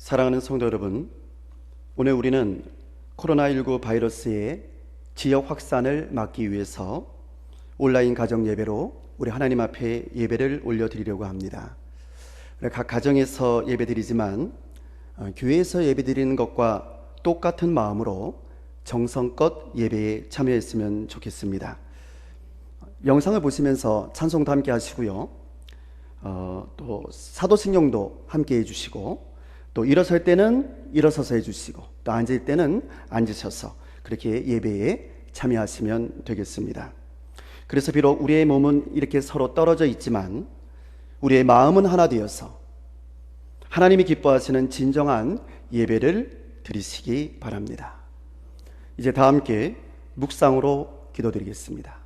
사랑하는 성도 여러분, 오늘 우리는 코로나19 바이러스의 지역 확산을 막기 위해서 온라인 가정 예배로 우리 하나님 앞에 예배를 올려드리려고 합니다. 각 가정에서 예배드리지만 교회에서 예배드리는 것과 똑같은 마음으로 정성껏 예배에 참여했으면 좋겠습니다. 영상을 보시면서 찬송도 함께 하시고요, 또 사도신경도 함께 해주시고, 또 일어설 때는 일어서서 해주시고, 또 앉을 때는 앉으셔서 그렇게 예배에 참여하시면 되겠습니다. 그래서 비록 우리의 몸은 이렇게 서로 떨어져 있지만 우리의 마음은 하나 되어서 하나님이 기뻐하시는 진정한 예배를 드리시기 바랍니다. 이제 다 함께 묵상으로 기도드리겠습니다.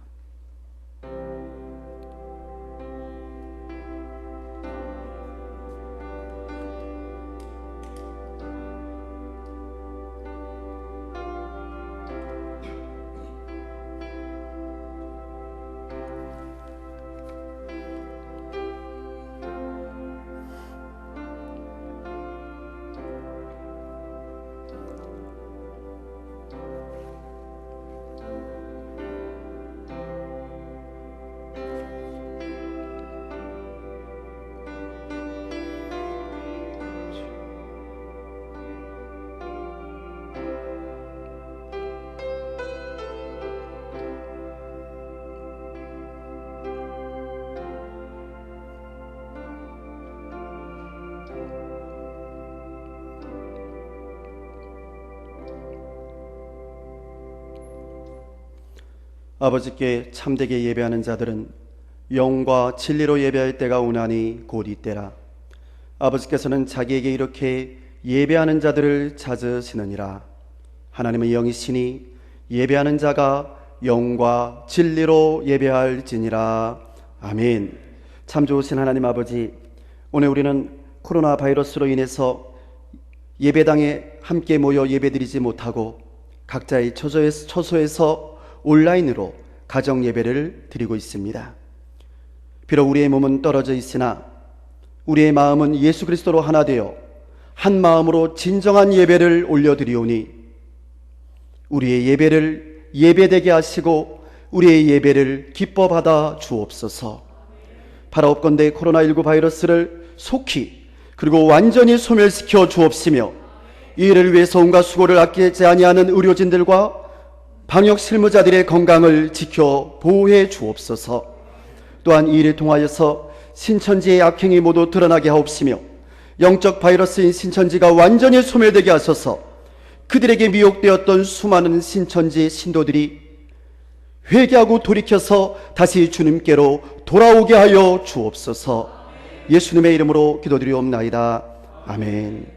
아버지께 참되게 예배하는 자들은 영과 진리로 예배할 때가 오나니 곧 이때라. 아버지께서는 자기에게 이렇게 예배하는 자들을 찾으시느니라. 하나님은 영이시니 예배하는 자가 영과 진리로 예배할지니라. 아멘. 참 좋으신 하나님 아버지, 오늘 우리는 코로나 바이러스로 인해서 예배당에 함께 모여 예배드리지 못하고 각자의 처소에서 온라인으로 가정 예배를 드리고 있습니다. 비록 우리의 몸은 떨어져 있으나 우리의 마음은 예수 그리스도로 하나 되어 한 마음으로 진정한 예배를 올려드리오니 우리의 예배를 예배되게 하시고 우리의 예배를 기뻐 받아 주옵소서. 바라옵건대 코로나19 바이러스를 속히 그리고 완전히 소멸시켜 주옵시며, 이 일을 위해서 온갖 수고를 아끼지 아니하는 의료진들과 방역 실무자들의 건강을 지켜 보호해 주옵소서. 또한 이 일을 통하여서 신천지의 악행이 모두 드러나게 하옵시며 영적 바이러스인 신천지가 완전히 소멸되게 하소서. 그들에게 미혹되었던 수많은 신천지 신도들이 회개하고 돌이켜서 다시 주님께로 돌아오게 하여 주옵소서. 예수님의 이름으로 기도드리옵나이다. 아멘.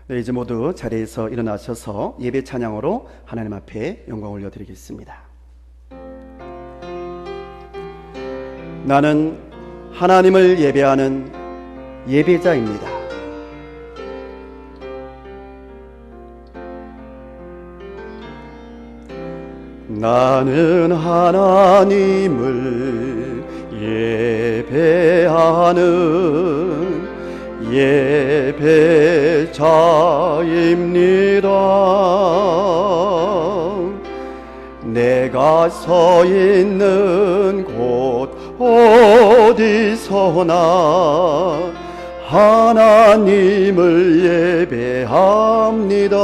네, 이제 모두 자리에서 일어나셔서 예배 찬양으로 하나님 앞에 영광 올려드리겠습니다. 나는 하나님을 예배하는 예배자입니다. 나는 하나님을 예배하는 예배자입니다. 내가 서 있는 곳 어디서나 하나님을 예배합니다.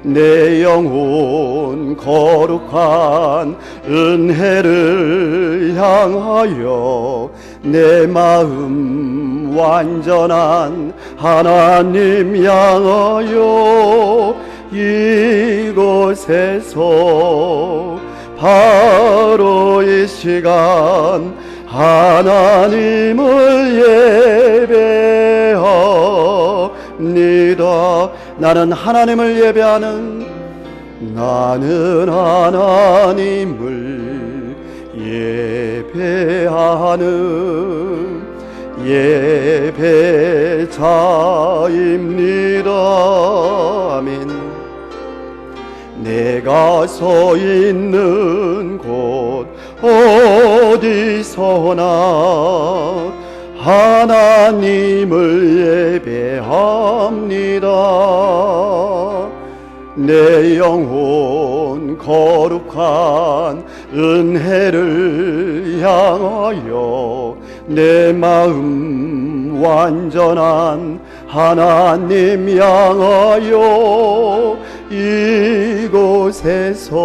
내 영혼 거룩한 은혜를 향하여 내 마음 완전한 하나님 향하여 이곳에서 바로 이 시간 하나님을 예배합니다. 나는 하나님을 예배하는, 나는 하나님을 예배하는 예배자입니다. 아멘. 내가 서 있는 곳 어디서나 하나님을 예배합니다. 내 영혼 거룩한 은혜를 향하여 내 마음 완전한 하나님 향하여 이곳에서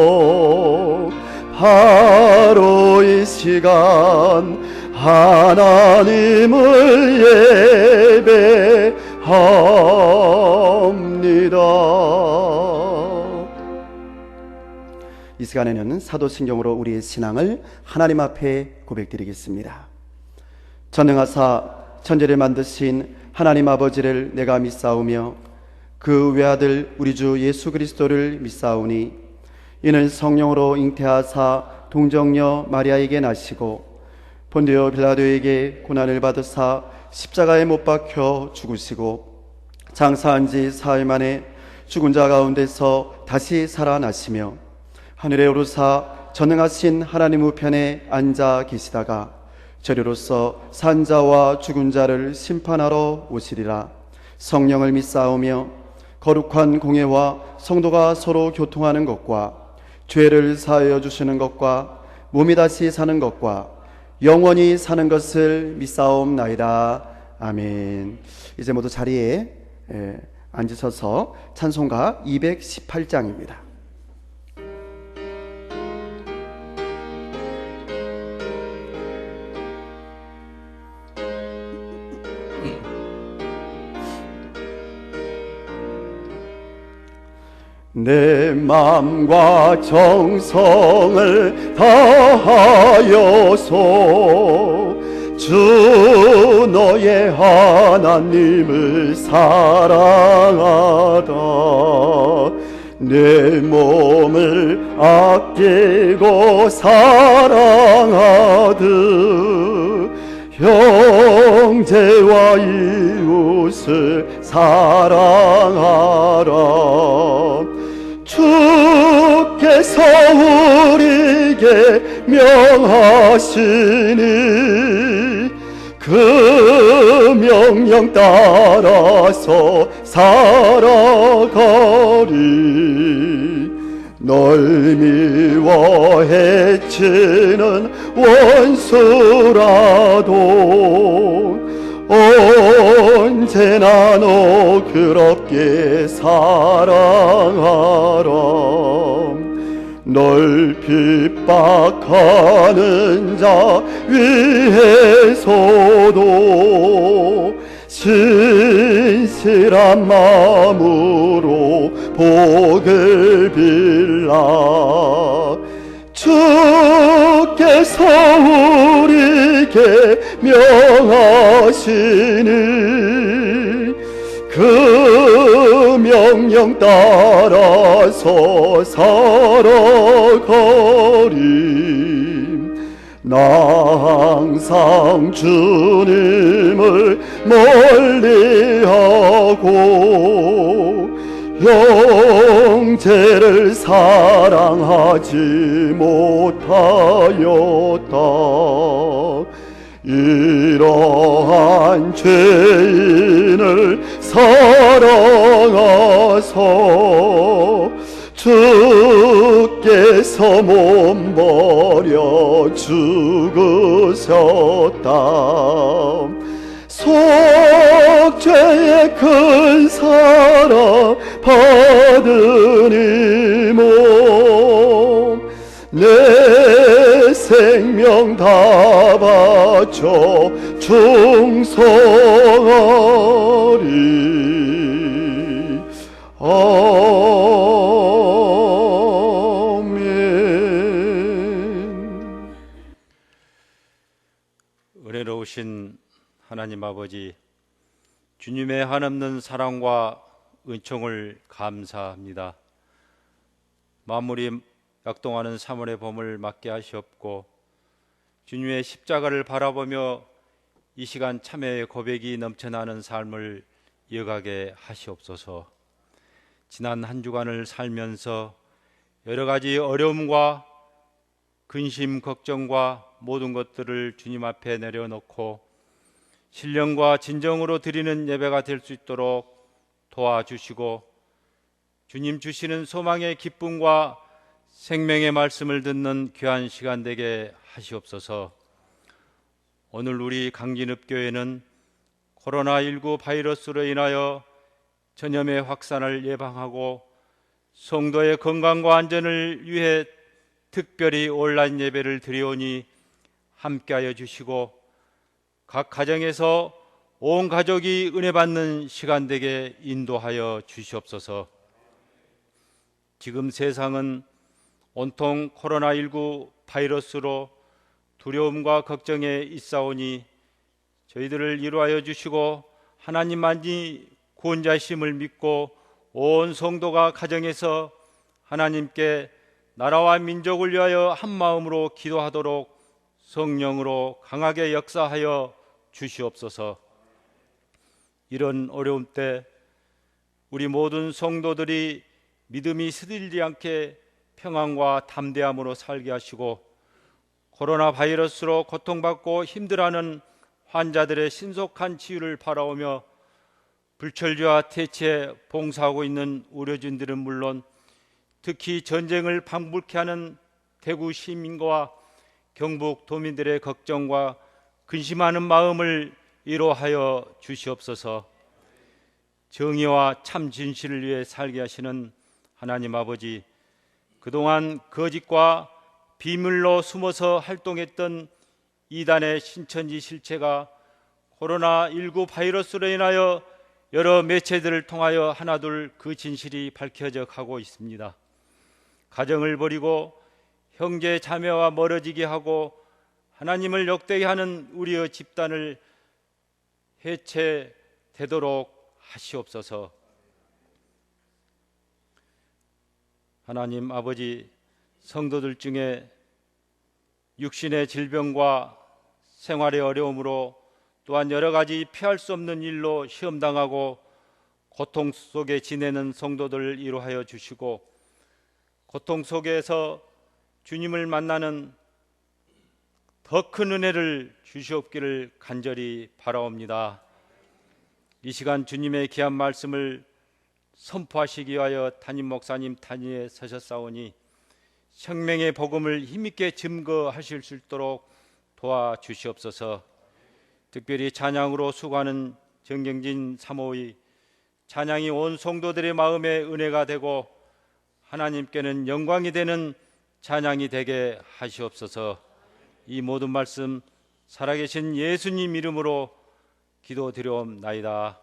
바로 이 시간 하나님을 예배합니다. 이 시간에는 사도신경으로 우리의 신앙을 하나님 앞에 고백드리겠습니다. 전능하사 천지를 만드신 하나님 아버지를 내가 믿사오며 그 외아들 우리 주 예수 그리스도를 믿사오니 이는 성령으로 잉태하사 동정녀 마리아에게 나시고 본디오 빌라도에게 고난을 받으사 십자가에 못 박혀 죽으시고 장사한 지 사흘 만에 죽은 자 가운데서 다시 살아나시며 하늘에 오르사 전능하신 하나님 우편에 앉아 계시다가 저리로서 산 자와 죽은 자를 심판하러 오시리라. 성령을 믿사오며 거룩한 공예와 성도가 서로 교통하는 것과 죄를 사하여 주시는 것과 몸이 다시 사는 것과 영원히 사는 것을 믿사옵나이다. 아멘. 이제 모두 자리에 앉으셔서 찬송가 218장입니다. 내 마음과 정성을 다하여서 주 너의 하나님을 사랑하다. 내 몸을 아끼고 사랑하듯 형제와 이웃을 사랑하라. 주께서 우리에게 명하시니 그 명령 따라서 살아가리. 널 미워 해치는 원수라도 언제나 너 그렇게 사랑하라. 널 핍박하는 자 위해서도 신실한 마음으로 복을 빌라. 주께서 우리에게 명하시니 그 명령 따라서 살아가리. 나 항상 주님을 멀리하고 형제를 사랑하지 못하였다. 이러한 죄인을 사랑하서 주께서 몸 버려 죽으셨다. 속죄의 큰 사랑 받으니 몸 내 생명 다 바쳐 충성하리. 아멘. 좋으신 하나님 아버지, 주님의 한없는 사랑과 은총을 감사합니다. 만물이 약동하는 3월의 봄을 맞게 하시옵고 주님의 십자가를 바라보며 이 시간 참회의 고백이 넘쳐나는 삶을 이어가게 하시옵소서. 지난 한 주간을 살면서 여러 가지 어려움과 근심, 걱정과 모든 것들을 주님 앞에 내려놓고 신령과 진정으로 드리는 예배가 될 수 있도록 도와주시고 주님 주시는 소망의 기쁨과 생명의 말씀을 듣는 귀한 시간 되게 하시옵소서. 오늘 우리 강진읍교회는 코로나19 바이러스로 인하여 전염의 확산을 예방하고 성도의 건강과 안전을 위해 특별히 온라인 예배를 드리오니 함께하여 주시고 각 가정에서 온 가족이 은혜 받는 시간 되게 인도하여 주시옵소서. 지금 세상은 온통 코로나19 바이러스로 두려움과 걱정에 있사오니 저희들을 위로하여 주시고 하나님만이 구원자심을 믿고 온 성도가 가정에서 하나님께 나라와 민족을 위하여 한 마음으로 기도하도록 성령으로 강하게 역사하여 주시옵소서. 이런 어려움 때 우리 모든 성도들이 믿음이 스들지 않게 평안과 담대함으로 살게 하시고 코로나 바이러스로 고통받고 힘들어하는 환자들의 신속한 치유를 바라오며 불철주와 태치에 봉사하고 있는 의료진들은 물론 특히 전쟁을 방불케 하는 대구 시민과 경북 도민들의 걱정과 근심하는 마음을 위로하여 주시옵소서. 정의와 참 진실을 위해 살게 하시는 하나님 아버지, 그동안 거짓과 비밀로 숨어서 활동했던 이단의 신천지 실체가 코로나19 바이러스로 인하여 여러 매체들을 통하여 하나둘 그 진실이 밝혀져 가고 있습니다. 가정을 버리고 형제 자매와 멀어지게 하고 하나님을 욕되게 하는 우리의 집단을 해체되도록 하시옵소서. 하나님 아버지, 성도들 중에 육신의 질병과 생활의 어려움으로 또한 여러 가지 피할 수 없는 일로 시험당하고 고통 속에 지내는 성도들을 위로하여 주시고 고통 속에서 주님을 만나는 더 큰 은혜를 주시옵기를 간절히 바라옵니다. 이 시간 주님의 귀한 말씀을 선포하시기 위하여 담임 목사님 단위에 서셨사오니 생명의 복음을 힘있게 증거하실 수 있도록 도와주시옵소서. 특별히 찬양으로 수고하는 정경진 사모의 찬양이 온 성도들의 마음에 은혜가 되고 하나님께는 영광이 되는 찬양이 되게 하시옵소서. 이 모든 말씀 살아계신 예수님 이름으로 기도드려옵나이다.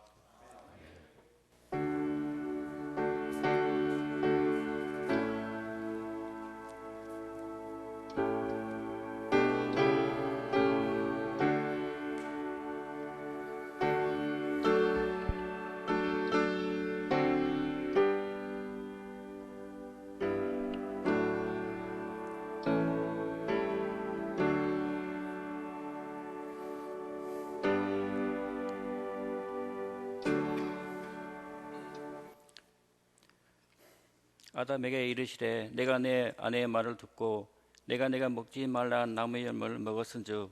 아담에게 이르시되 내가 내 아내의 말을 듣고 내가 먹지 말라 한 나무의 열매를 먹었은즉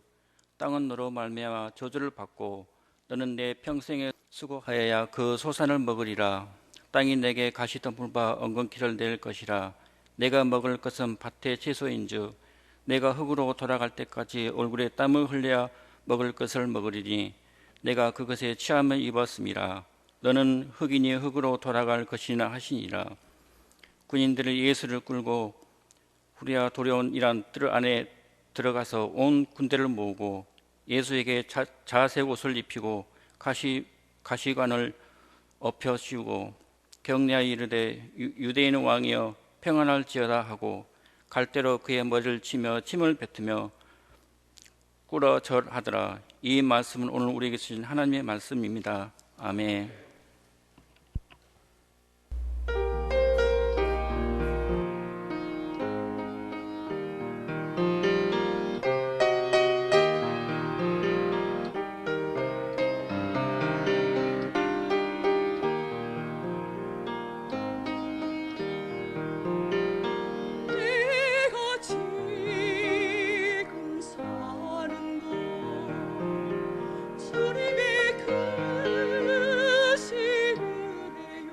땅은 너로 말미암아 저주를 받고 너는 내 평생에 수고하여야 그 소산을 먹으리라. 땅이 내게 가시덤불과 엉겅퀴를 낼 것이라. 내가 먹을 것은 밭의 채소인즉 내가 흙으로 돌아갈 때까지 얼굴에 땀을 흘려야 먹을 것을 먹으리니 내가 그것에 취함을 입었음이라. 너는 흙이니 흙으로 돌아갈 것이나 하시니라. 군인들이 예수를 끌고 후리아 도려온이란 뜰 안에 들어가서 온 군대를 모으고 예수에게 자색 옷을 입히고 가시관을 엎여 씌우고 격려하여 이르되 유대인 왕이여 평안할지어다 하고 갈대로 그의 머리를 치며 침을 뱉으며 꾸러 절하더라. 이 말씀은 오늘 우리에게 주신 하나님의 말씀입니다. 아멘. 내가 지금 사는 곳 주님의 크신 은혜요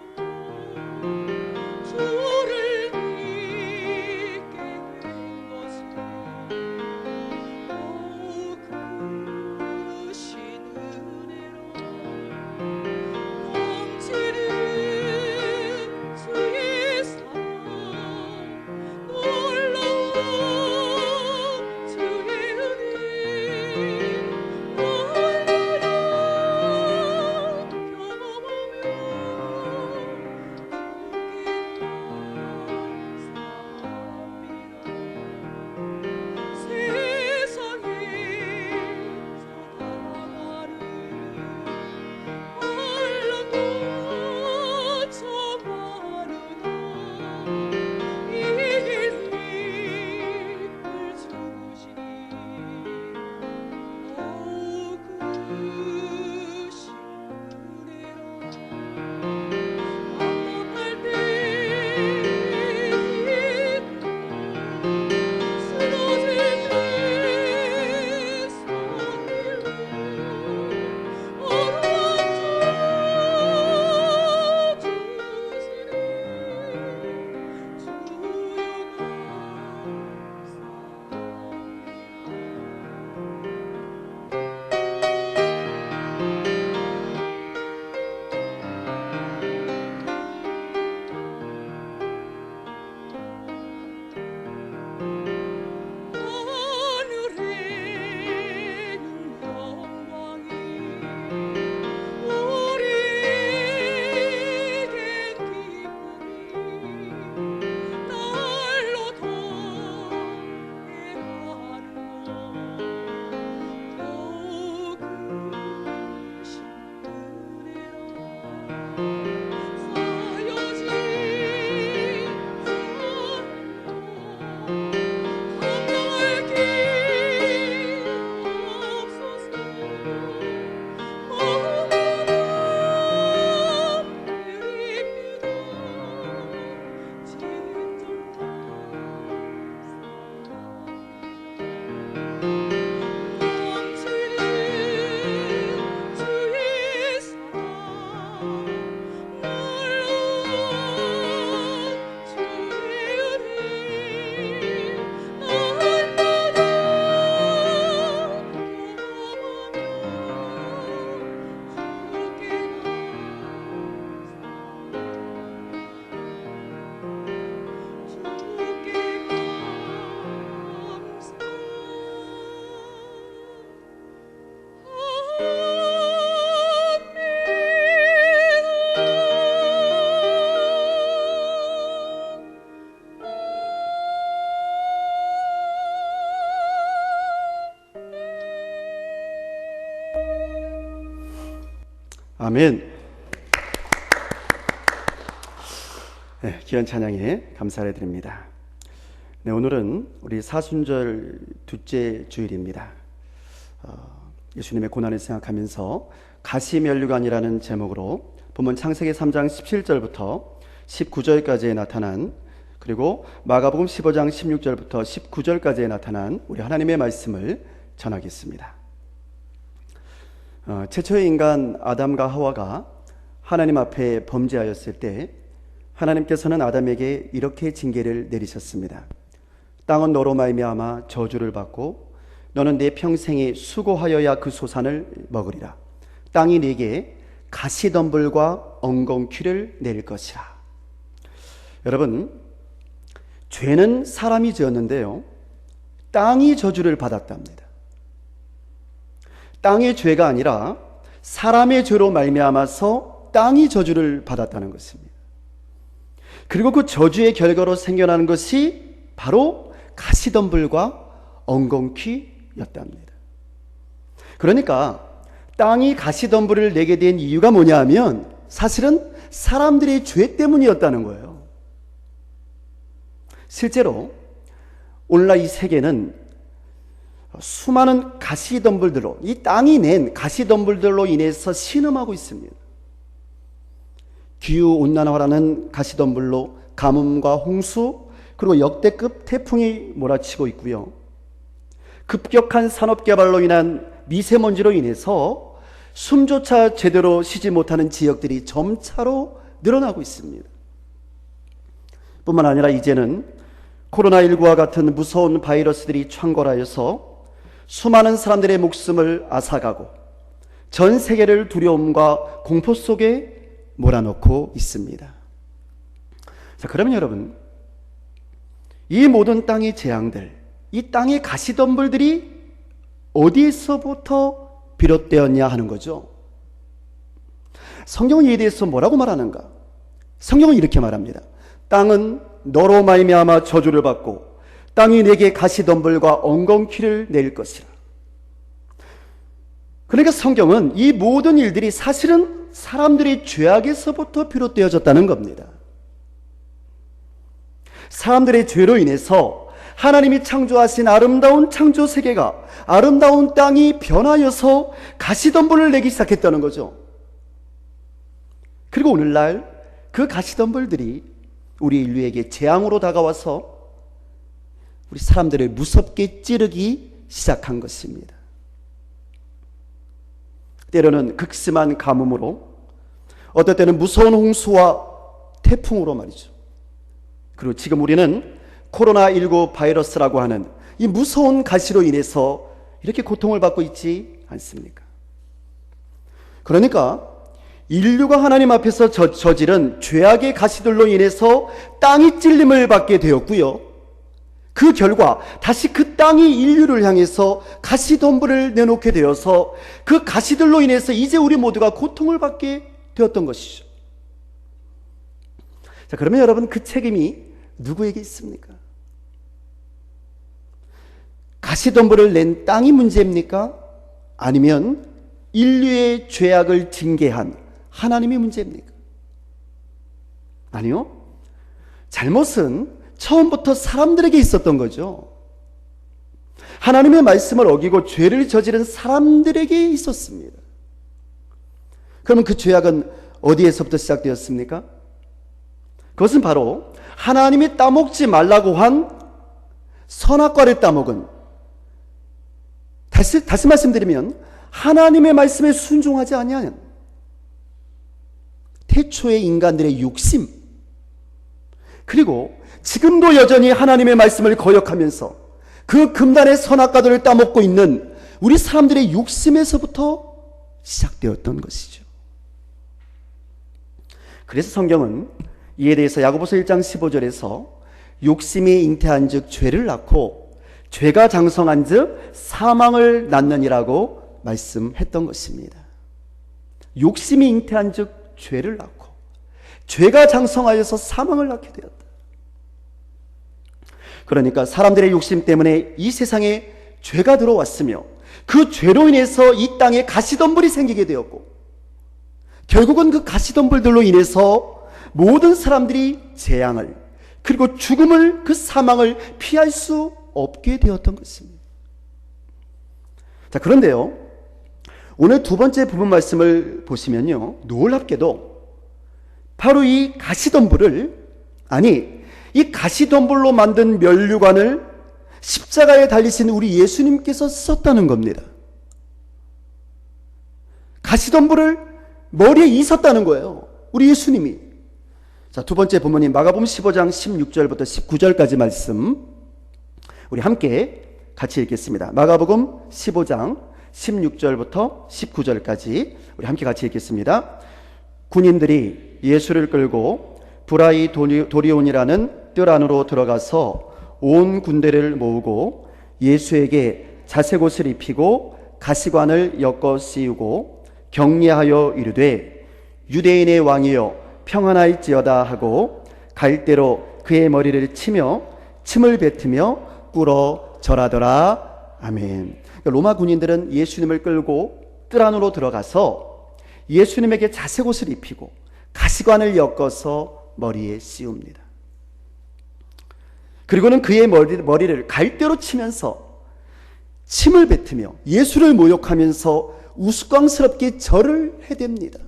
주를 믿게 된 것은 더욱 크신 은혜로 넘치는 주의 사랑 놀라운 주의 은혜 날마다 경험하며 주께 감사합니다. 하늘에는 영광이 우리에겐 기쁨이 날로 더해가는 더욱 크신 은혜로 쌓여진 감당할 길 없어서 마음 드립니다. 진정 넘치는 주의 사랑 놀라운 주의 은혜 날마다 경험하며 주께 아멘. 네, 귀한 찬양에 감사를 드립니다. 네, 오늘은 우리 사순절 둘째 주일입니다. 예수님의 고난을 생각하면서 가시면류관이라는 제목으로 본문 창세기 3장 17절부터 19절까지에 나타난, 그리고 마가복음 15장 16절부터 19절까지에 나타난 우리 하나님의 말씀을 전하겠습니다. 최초의 인간 아담과 하와가 하나님 앞에 범죄하였을 때 하나님께서는 아담에게 이렇게 징계를 내리셨습니다. 땅은 너로 말미암아 저주를 받고 너는 내 평생에 수고하여야 그 소산을 먹으리라. 땅이 네게 가시덤불과 엉겅퀴를 내릴 것이라. 여러분, 죄는 사람이 지었는데요, 땅이 저주를 받았답니다. 땅의 죄가 아니라 사람의 죄로 말미암아서 땅이 저주를 받았다는 것입니다. 그리고 그 저주의 결과로 생겨나는 것이 바로 가시덤불과 엉겅퀴였답니다. 그러니까 땅이 가시덤불을 내게 된 이유가 뭐냐 하면 사실은 사람들의 죄 때문이었다는 거예요. 실제로 오늘날 이 세계는 수많은 가시덤불들로, 이 땅이 낸 가시덤불들로 인해서 신음하고 있습니다. 기후온난화라는 가시덤불로 가뭄과 홍수, 그리고 역대급 태풍이 몰아치고 있고요. 급격한 산업개발로 인한 미세먼지로 인해서 숨조차 제대로 쉬지 못하는 지역들이 점차로 늘어나고 있습니다. 뿐만 아니라 이제는 코로나19와 같은 무서운 바이러스들이 창궐하여서 수많은 사람들의 목숨을 앗아가고 전 세계를 두려움과 공포 속에 몰아넣고 있습니다. 자, 그러면 여러분, 이 모든 땅의 재앙들, 이 땅의 가시덤불들이 어디에서부터 비롯되었냐 하는 거죠. 성경은 이에 대해서 뭐라고 말하는가? 성경은 이렇게 말합니다. 땅은 너로 말미암아 저주를 받고 땅이 내게 가시덤불과 엉겅퀴를 낼 것이라. 그러니까 성경은 이 모든 일들이 사실은 사람들의 죄악에서부터 비롯되어졌다는 겁니다. 사람들의 죄로 인해서 하나님이 창조하신 아름다운 창조 세계가, 아름다운 땅이 변하여서 가시덤불을 내기 시작했다는 거죠. 그리고 오늘날 그 가시덤불들이 우리 인류에게 재앙으로 다가와서 우리 사람들을 무섭게 찌르기 시작한 것입니다. 때로는 극심한 가뭄으로, 어떨 때는 무서운 홍수와 태풍으로 말이죠. 그리고 지금 우리는 코로나19 바이러스라고 하는 이 무서운 가시로 인해서 이렇게 고통을 받고 있지 않습니까? 그러니까 인류가 하나님 앞에서 저지른 죄악의 가시들로 인해서 땅이 찔림을 받게 되었고요. 그 결과 다시 그 땅이 인류를 향해서 가시덤불을 내놓게 되어서 그 가시들로 인해서 이제 우리 모두가 고통을 받게 되었던 것이죠. 자, 그러면 여러분, 그 책임이 누구에게 있습니까? 가시덤불을 낸 땅이 문제입니까? 아니면 인류의 죄악을 징계한 하나님이 문제입니까? 아니요. 잘못은 처음부터 사람들에게 있었던 거죠. 하나님의 말씀을 어기고 죄를 저지른 사람들에게 있었습니다. 그러면 그 죄악은 어디에서부터 시작되었습니까? 그것은 바로 하나님이 따먹지 말라고 한 선악과를 따먹은, 다시 말씀드리면 하나님의 말씀에 순종하지 아니하는 태초의 인간들의 욕심, 그리고 지금도 여전히 하나님의 말씀을 거역하면서 그 금단의 선악과들을 따먹고 있는 우리 사람들의 욕심에서부터 시작되었던 것이죠. 그래서 성경은 이에 대해서 야고보서 1장 15절에서 욕심이 잉태한 즉 죄를 낳고 죄가 장성한 즉 사망을 낳느니라고 말씀했던 것입니다. 욕심이 잉태한 즉 죄를 낳고 죄가 장성하여서 사망을 낳게 되었다. 그러니까 사람들의 욕심 때문에 이 세상에 죄가 들어왔으며 그 죄로 인해서 이 땅에 가시덤불이 생기게 되었고, 결국은 그 가시덤불들로 인해서 모든 사람들이 재앙을, 그리고 죽음을, 그 사망을 피할 수 없게 되었던 것입니다. 자, 그런데요, 오늘 두 번째 부분 말씀을 보시면요, 놀랍게도 바로 이 가시덤불을, 이 가시덤불로 만든 면류관을 십자가에 달리신 우리 예수님께서 썼다는 겁니다. 가시덤불을 머리에 이셨다는 거예요, 우리 예수님이. 자, 두 번째 본문인 마가복음 15장 16절부터 19절까지 말씀 우리 함께 같이 읽겠습니다. 마가복음 15장 16절부터 19절까지 우리 함께 같이 읽겠습니다. 군인들이 예수를 끌고 브라이 도리온이라는 뜰 안으로 들어가서 온 군대를 모으고 예수에게 자색옷을 입히고 가시관을 엮어 씌우고 격려하여 이르되 유대인의 왕이여 평안할지어다 하고 갈대로 그의 머리를 치며 침을 뱉으며 꿇어 절하더라. 아멘. 그러니까 로마 군인들은 예수님을 끌고 뜰 안으로 들어가서 예수님에게 자색옷을 입히고 가시관을 엮어서 머리에 씌웁니다. 그리고는 그의 머리를 갈대로 치면서 침을 뱉으며 예수를 모욕하면서 우스꽝스럽게 절을 해댑니다.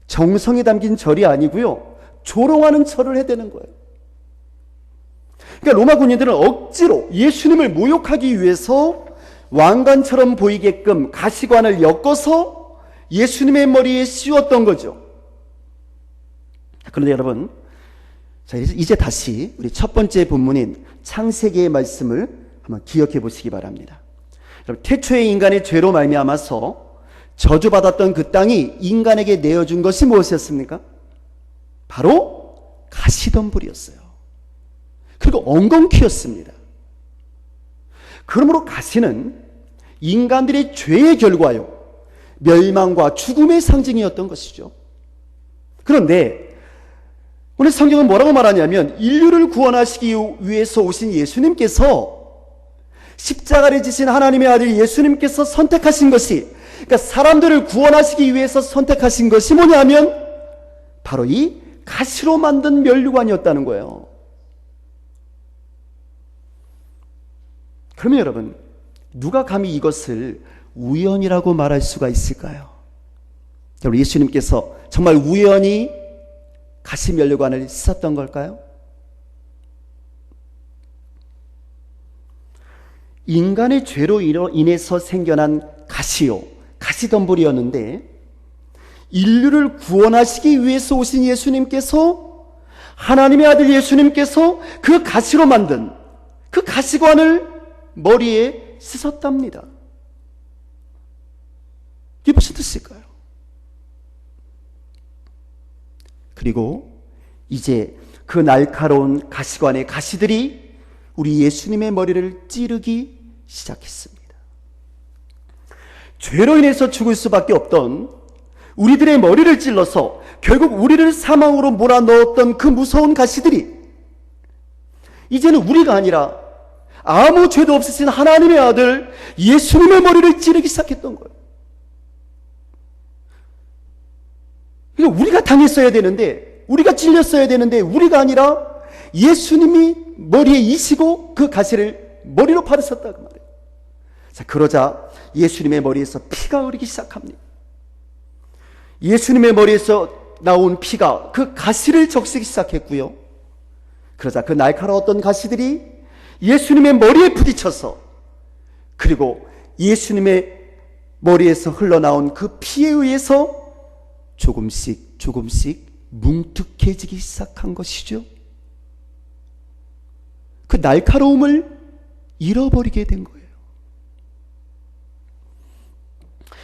정성이 담긴 절이 아니고요, 조롱하는 절을 해대는 거예요. 그러니까 로마 군인들은 억지로 예수님을 모욕하기 위해서 왕관처럼 보이게끔 가시관을 엮어서 예수님의 머리에 씌웠던 거죠. 그런데 여러분, 자, 이제 다시 우리 첫 번째 본문인 창세기의 말씀을 한번 기억해 보시기 바랍니다. 여러분, 태초의 인간의 죄로 말미암아서 저주받았던 그 땅이 인간에게 내어준 것이 무엇이었습니까? 바로 가시덤불이었어요. 그리고 엉겅퀴였습니다. 그러므로 가시는 인간들의 죄의 결과요, 멸망과 죽음의 상징이었던 것이죠. 그런데 오늘 성경은 뭐라고 말하냐면, 인류를 구원하시기 위해서 오신 예수님께서, 십자가를 지신 하나님의 아들 예수님께서 선택하신 것이, 그러니까 사람들을 구원하시기 위해서 선택하신 것이 뭐냐면 바로 이 가시로 만든 면류관이었다는 거예요. 그러면 여러분, 누가 감히 이것을 우연이라고 말할 수가 있을까요? 여러분, 예수님께서 정말 우연히 가시 면류관을 쓰셨던 걸까요? 인간의 죄로 인해서 생겨난 가시요, 가시덤불이었는데, 인류를 구원하시기 위해서 오신 예수님께서, 하나님의 아들 예수님께서 그 가시로 만든 그 가시관을 머리에 쓰셨답니다. 이게 무슨 뜻일까요? 그리고 이제 그 날카로운 가시관의 가시들이 우리 예수님의 머리를 찌르기 시작했습니다. 죄로 인해서 죽을 수밖에 없던 우리들의 머리를 찔러서 결국 우리를 사망으로 몰아넣었던 그 무서운 가시들이 이제는 우리가 아니라 아무 죄도 없으신 하나님의 아들 예수님의 머리를 찌르기 시작했던 거예요. 그러니까 우리가 당했어야 되는데, 우리가 찔렸어야 되는데, 우리가 아니라 예수님이 머리에 이시고 그 가시를 머리로 받으셨다, 그 말이에요. 자, 그러자 예수님의 머리에서 피가 흐르기 시작합니다. 예수님의 머리에서 나온 피가 그 가시를 적시기 시작했고요. 그러자 그 날카로웠던 가시들이 예수님의 머리에 부딪혀서, 그리고 예수님의 머리에서 흘러나온 그 피에 의해서 조금씩 뭉툭해지기 시작한 것이죠. 그 날카로움을 잃어버리게 된 거예요.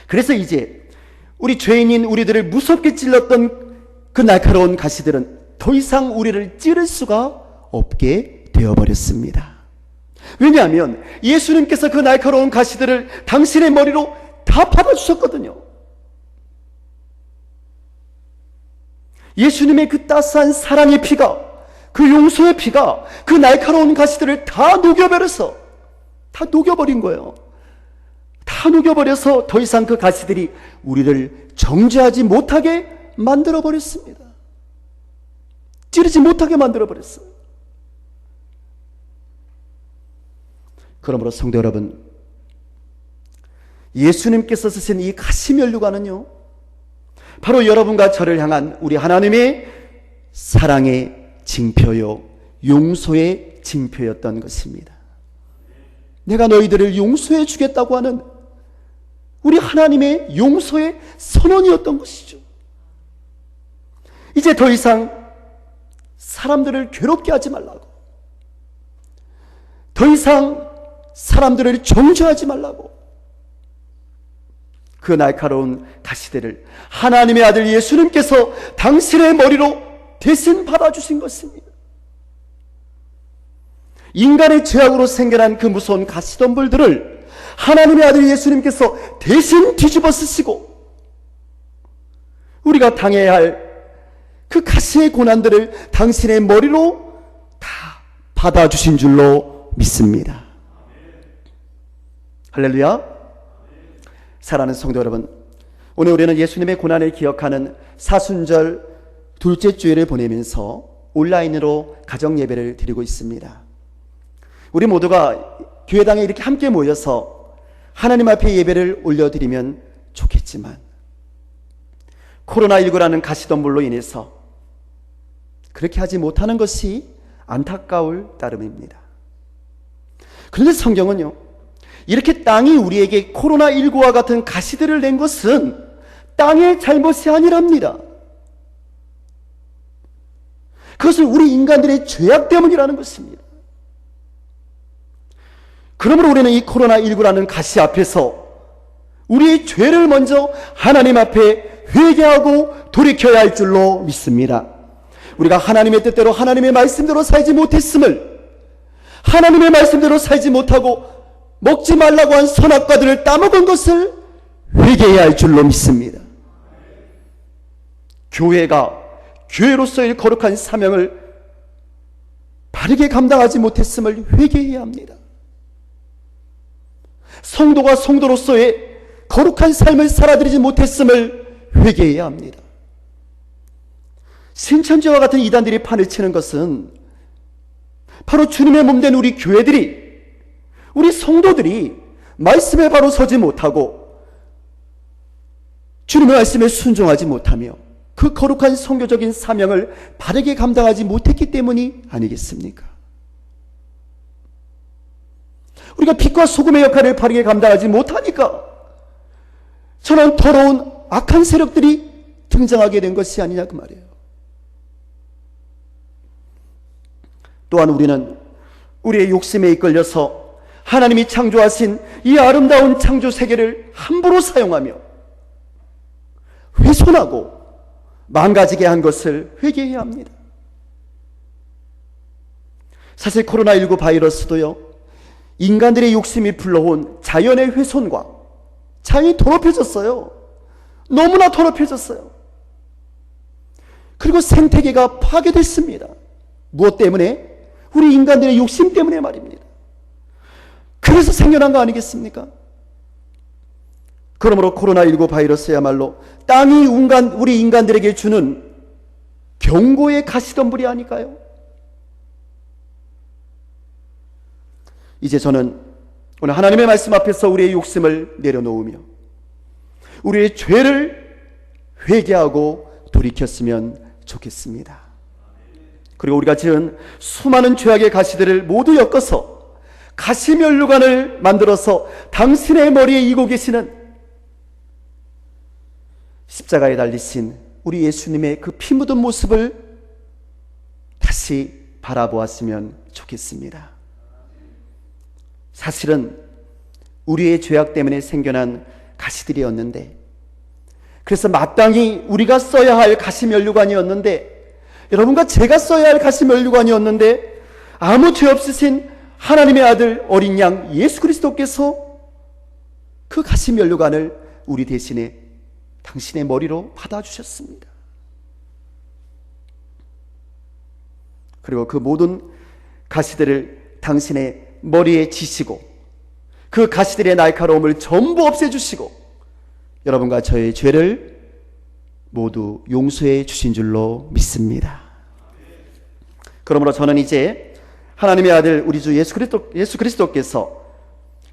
그래서 이제 우리 죄인인 우리들을 무섭게 찔렀던 그 날카로운 가시들은 더 이상 우리를 찌를 수가 없게 되어버렸습니다. 왜냐하면 예수님께서 그 날카로운 가시들을 당신의 머리로 다 받아주셨거든요. 예수님의 그 따스한 사랑의 피가, 그 용서의 피가 그 날카로운 가시들을 다 녹여버려서, 다 녹여버린 거예요. 다 녹여버려서 더 이상 그 가시들이 우리를 정죄하지 못하게 만들어버렸습니다. 찌르지 못하게 만들어버렸어요. 그러므로 성도 여러분, 예수님께서 쓰신 이 가시면류관은요, 바로 여러분과 저를 향한 우리 하나님의 사랑의 징표요, 용서의 징표였던 것입니다. 내가 너희들을 용서해 주겠다고 하는 우리 하나님의 용서의 선언이었던 것이죠. 이제 더 이상 사람들을 괴롭게 하지 말라고, 더 이상 사람들을 정죄하지 말라고, 그 날카로운 가시들을 하나님의 아들 예수님께서 당신의 머리로 대신 받아주신 것입니다. 인간의 죄악으로 생겨난 그 무서운 가시덤불들을 하나님의 아들 예수님께서 대신 뒤집어 쓰시고, 우리가 당해야 할 그 가시의 고난들을 당신의 머리로 다 받아주신 줄로 믿습니다. 할렐루야. 사랑하는 성도 여러분, 오늘 우리는 예수님의 고난을 기억하는 사순절 둘째 주일을 보내면서 온라인으로 가정 예배를 드리고 있습니다. 우리 모두가 교회당에 이렇게 함께 모여서 하나님 앞에 예배를 올려드리면 좋겠지만 코로나19라는 가시덤불로 인해서 그렇게 하지 못하는 것이 안타까울 따름입니다. 그런데 성경은요, 이렇게 땅이 우리에게 코로나19와 같은 가시들을 낸 것은 땅의 잘못이 아니랍니다. 그것은 우리 인간들의 죄악 때문이라는 것입니다. 그러므로 우리는 이 코로나19라는 가시 앞에서 우리의 죄를 먼저 하나님 앞에 회개하고 돌이켜야 할 줄로 믿습니다. 우리가 하나님의 뜻대로 하나님의 말씀대로 살지 못했음을, 하나님의 말씀대로 살지 못하고 먹지 말라고 한 선악과들을 따먹은 것을 회개해야 할 줄로 믿습니다. 교회가 교회로서의 거룩한 사명을 바르게 감당하지 못했음을 회개해야 합니다. 성도가 성도로서의 거룩한 삶을 살아들이지 못했음을 회개해야 합니다. 신천지와 같은 이단들이 판을 치는 것은 바로 주님의 몸된 우리 교회들이, 우리 성도들이 말씀에 바로 서지 못하고 주님의 말씀에 순종하지 못하며 그 거룩한 선교적인 사명을 바르게 감당하지 못했기 때문이 아니겠습니까? 우리가 빛과 소금의 역할을 바르게 감당하지 못하니까 저런 더러운 악한 세력들이 등장하게 된 것이 아니냐 그 말이에요. 또한 우리는 우리의 욕심에 이끌려서 하나님이 창조하신 이 아름다운 창조 세계를 함부로 사용하며 훼손하고 망가지게 한 것을 회개해야 합니다. 사실 코로나19 바이러스도요, 인간들의 욕심이 불러온 자연의 훼손과 자연이 더럽혀졌어요. 너무나 더럽혀졌어요. 그리고 생태계가 파괴됐습니다. 무엇 때문에? 우리 인간들의 욕심 때문에 말입니다. 그래서 생겨난 거 아니겠습니까? 그러므로 코로나19 바이러스야말로 땅이 우리 인간들에게 주는 경고의 가시덤불이 아닐까요? 이제 저는 오늘 하나님의 말씀 앞에서 우리의 욕심을 내려놓으며 우리의 죄를 회개하고 돌이켰으면 좋겠습니다. 그리고 우리가 지은 수많은 죄악의 가시들을 모두 엮어서 가시면류관을 만들어서 당신의 머리에 이고 계시는 십자가에 달리신 우리 예수님의 그 피 묻은 모습을 다시 바라보았으면 좋겠습니다. 사실은 우리의 죄악 때문에 생겨난 가시들이었는데, 그래서 마땅히 우리가 써야 할 가시면류관이었는데, 여러분과 제가 써야 할 가시면류관이었는데, 아무 죄 없으신 하나님의 아들 어린 양 예수 그리스도께서 그 가시면류관을 우리 대신에 당신의 머리로 받아주셨습니다. 그리고 그 모든 가시들을 당신의 머리에 지시고 그 가시들의 날카로움을 전부 없애주시고 여러분과 저의 죄를 모두 용서해 주신 줄로 믿습니다. 그러므로 저는 이제 하나님의 아들 우리 주 예수 그리스도께서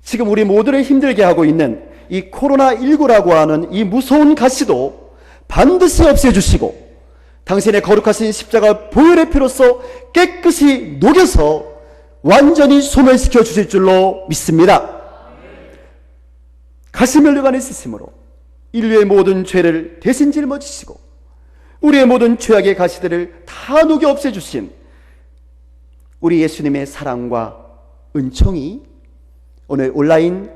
지금 우리 모두를 힘들게 하고 있는 이 코로나19라고 하는 이 무서운 가시도 반드시 없애주시고 당신의 거룩하신 십자가 보혈의 피로서 깨끗이 녹여서 완전히 소멸시켜 주실 줄로 믿습니다. 가시면류관을 쓰심으로 인류의 모든 죄를 대신 짊어지시고 우리의 모든 죄악의 가시들을 다 녹여 없애주신 우리 예수님의 사랑과 은총이 오늘 온라인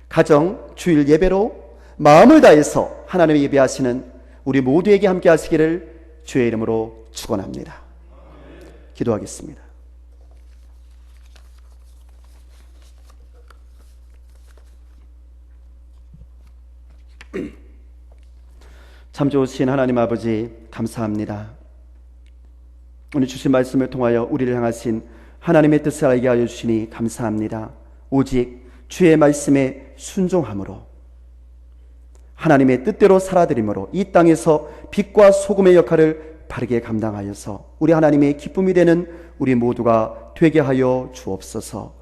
가정 주일 예배로 마음을 다해서 하나님을 예배하시는 우리 모두에게 함께 하시기를 주의 이름으로 축원합니다. 기도하겠습니다. 참 좋으신 하나님 아버지 감사합니다. 오늘 주신 말씀을 통하여 우리를 향하신 하나님의 뜻을 알게 하여 주시니 감사합니다. 오직 주의 말씀에 순종함으로 하나님의 뜻대로 살아드림으로 이 땅에서 빛과 소금의 역할을 바르게 감당하여서 우리 하나님의 기쁨이 되는 우리 모두가 되게 하여 주옵소서.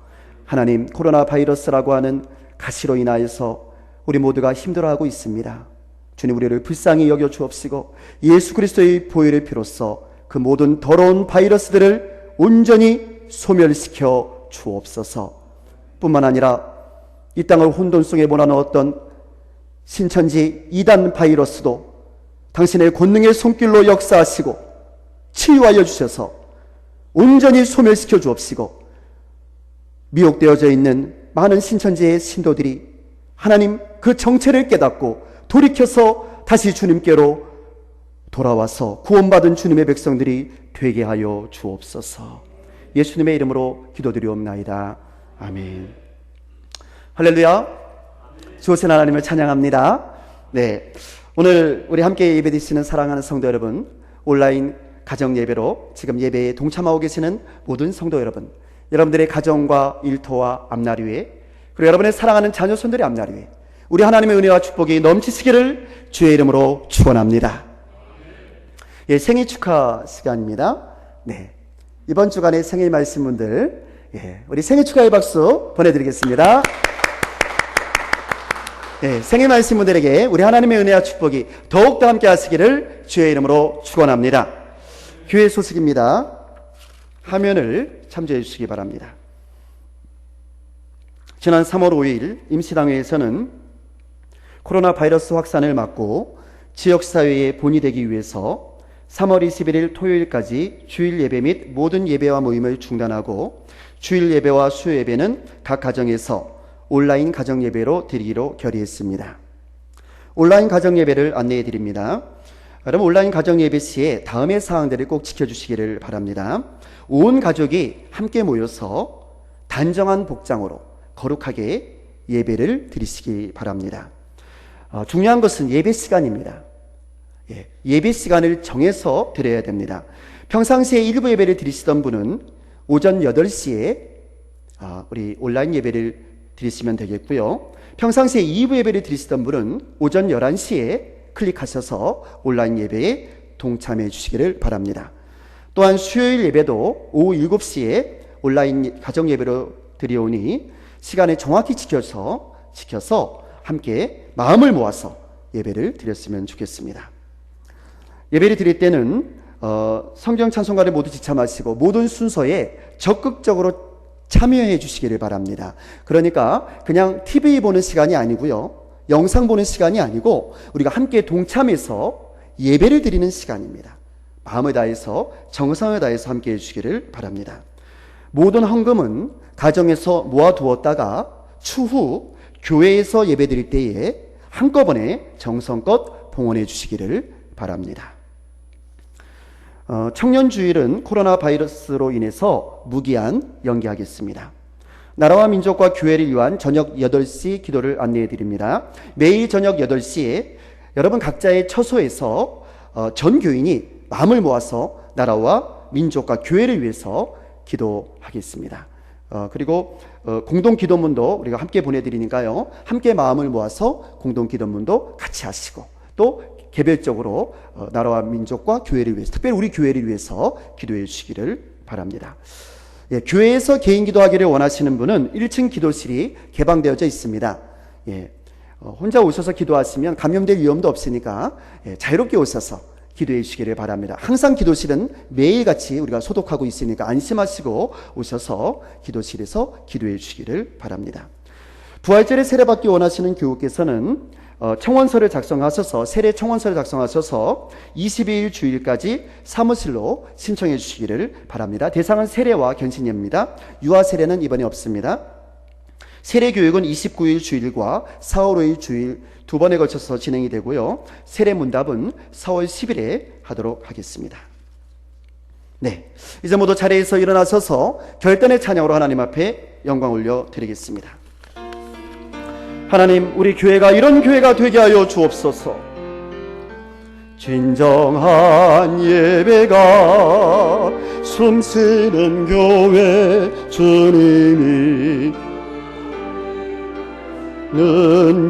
하나님, 코로나 바이러스라고 하는 가시로 인하여서 우리 모두가 힘들어하고 있습니다. 주님, 우리를 불쌍히 여겨 주옵시고 예수 그리스도의 보혈의 피로써 그 모든 더러운 바이러스들을 온전히 소멸시켜 주옵소서. 뿐만 아니라 이 땅을 혼돈 속에 몰아넣었던 신천지 이단 바이러스도 당신의 권능의 손길로 역사하시고 치유하여 주셔서 온전히 소멸시켜 주옵시고 미혹되어져 있는 많은 신천지의 신도들이 하나님 그 정체를 깨닫고 돌이켜서 다시 주님께로 돌아와서 구원받은 주님의 백성들이 되게 하여 주옵소서. 예수님의 이름으로 기도드리옵나이다. 아멘. 할렐루야. 좋으신 하나님을 찬양합니다. 네, 오늘 우리 함께 예배드리시는 사랑하는 성도 여러분, 온라인 가정 예배로 지금 예배에 동참하고 계시는 모든 성도 여러분, 여러분들의 가정과 일터와 앞날 위에, 그리고 여러분의 사랑하는 자녀 손들의 앞날 위에 우리 하나님의 은혜와 축복이 넘치시기를 주의 이름으로 축원합니다. 예, 생일 축하 시간입니다. 네, 이번 주간의 생일 말씀분들, 예, 우리 생일 축하의 박수 보내드리겠습니다. 네, 생일 말씀분들에게 우리 하나님의 은혜와 축복이 더욱더 함께 하시기를 주의 이름으로 축원합니다. 교회 소식입니다. 화면을 참조해 주시기 바랍니다. 지난 3월 5일 임시당회에서는 코로나 바이러스 확산을 막고 지역사회의 본이 되기 위해서 3월 21일 토요일까지 주일 예배 및 모든 예배와 모임을 중단하고 주일 예배와 수요 예배는 각 가정에서 온라인 가정 예배로 드리기로 결의했습니다. 온라인 가정 예배를 안내해 드립니다. 여러분, 온라인 가정 예배 시에 다음의 사항들을 꼭 지켜주시기를 바랍니다. 온 가족이 함께 모여서 단정한 복장으로 거룩하게 예배를 드리시기 바랍니다. 중요한 것은 예배 시간입니다. 예배 시간을 정해서 드려야 됩니다. 평상시에 일부 예배를 드리시던 분은 오전 8시에 우리 온라인 예배를 드리시면 되겠고요. 평상시에 2부 예배를 드리시던 분은 오전 11시에 클릭하셔서 온라인 예배에 동참해 주시기를 바랍니다. 또한 수요일 예배도 오후 7시에 온라인 가정 예배로 드리오니 시간을 정확히 지켜서 함께 마음을 모아서 예배를 드렸으면 좋겠습니다. 예배를 드릴 때는 성경 찬송가를 모두 지참하시고 모든 순서에 적극적으로 참여해 주시기를 바랍니다. 그러니까 그냥 TV 보는 시간이 아니고요, 영상 보는 시간이 아니고 우리가 함께 동참해서 예배를 드리는 시간입니다. 마음을 다해서 정성을 다해서 함께 해주시기를 바랍니다. 모든 헌금은 가정에서 모아두었다가 추후 교회에서 예배 드릴 때에 한꺼번에 정성껏 봉헌해 주시기를 바랍니다. 청년주일은 코로나 바이러스로 인해서 무기한 연기하겠습니다. 나라와 민족과 교회를 위한 저녁 8시 기도를 안내해 드립니다. 매일 저녁 8시에 여러분 각자의 처소에서 전 교인이 마음을 모아서 나라와 민족과 교회를 위해서 기도하겠습니다. 그리고 공동 기도문도 우리가 함께 보내드리니까요, 함께 마음을 모아서 공동 기도문도 같이 하시고 또 개별적으로 나라와 민족과 교회를 위해서, 특별히 우리 교회를 위해서 기도해 주시기를 바랍니다. 예, 교회에서 개인 기도하기를 원하시는 분은 1층 기도실이 개방되어져 있습니다. 예, 혼자 오셔서 기도하시면 감염될 위험도 없으니까 자유롭게 오셔서 기도해 주시기를 바랍니다. 항상 기도실은 매일같이 우리가 소독하고 있으니까 안심하시고 오셔서 기도실에서 기도해 주시기를 바랍니다. 부활절에 세례받기 원하시는 교우께서는 청원서를 작성하셔서 세례 청원서를 작성하셔서 22일 주일까지 사무실로 신청해 주시기를 바랍니다. 대상은 세례와 견신예입니다. 유아 세례는 이번에 없습니다. 세례 교육은 29일 주일과 4월 5일 주일 두 번에 걸쳐서 진행이 되고요. 세례 문답은 4월 10일에 하도록 하겠습니다. 네, 이제 모두 자리에서 일어나셔서 결단의 찬양으로 하나님 앞에 영광 올려 드리겠습니다. 하나님, 우리 교회가 이런 교회가 되게 하여 주옵소서. 진정한 예배가 숨쉬는 교회, 주님이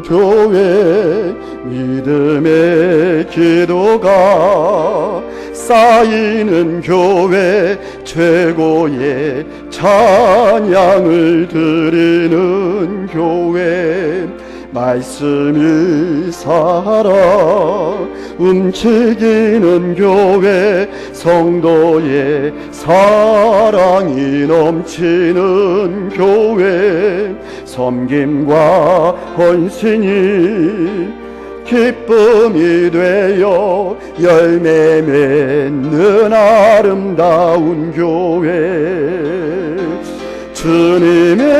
교회, 믿음의 기도가 쌓이는 교회, 최고의 찬양을 드리는 교회, 말씀이 살아 움직이는 교회, 성도의 사랑이 넘치는 교회, 섬김과 헌신이 기쁨이 되어 열매 맺는 아름다운 교회, 주님의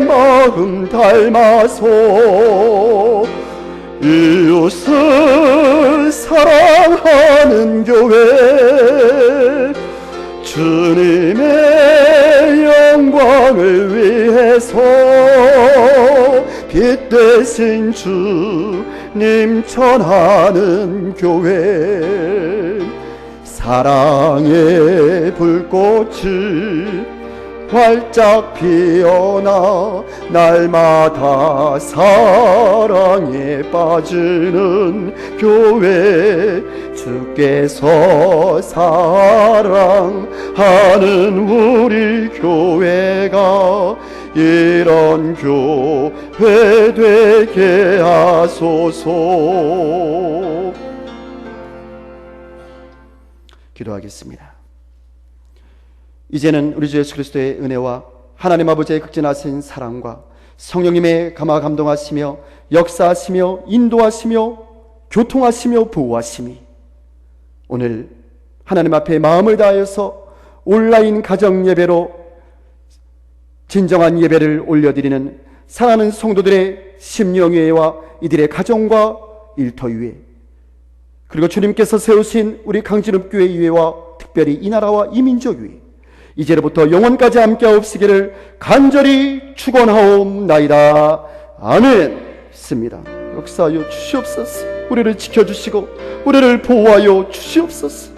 마음 닮아서 이웃을 사랑하는 교회, 주님의 영광을 위해서 빛 대신 주님 전하는 교회, 사랑의 불꽃이 활짝 피어나 날마다 사랑에 빠지는 교회, 주께서 사랑하는 우리 교회가 이런 교회 되게 하소서. 기도하겠습니다. 이제는 우리 주 예수 그리스도의 은혜와 하나님 아버지의 극진하신 사랑과 성령님의 감화 감동하시며 역사하시며 인도하시며 교통하시며 보호하심이 오늘 하나님 앞에 마음을 다하여서 온라인 가정 예배로 진정한 예배를 올려드리는 사랑하는 성도들의 심령위에와 이들의 가정과 일터 위에, 그리고 주님께서 세우신 우리 강진읍교회 위에와 특별히 이 나라와 이 민족 위에 이제로부터 영원까지 함께하옵시기를 간절히 축원하옵나이다. 아멘. 습니다. 역사하여 주시옵소서. 우리를 지켜주시고 우리를 보호하여 주시옵소서.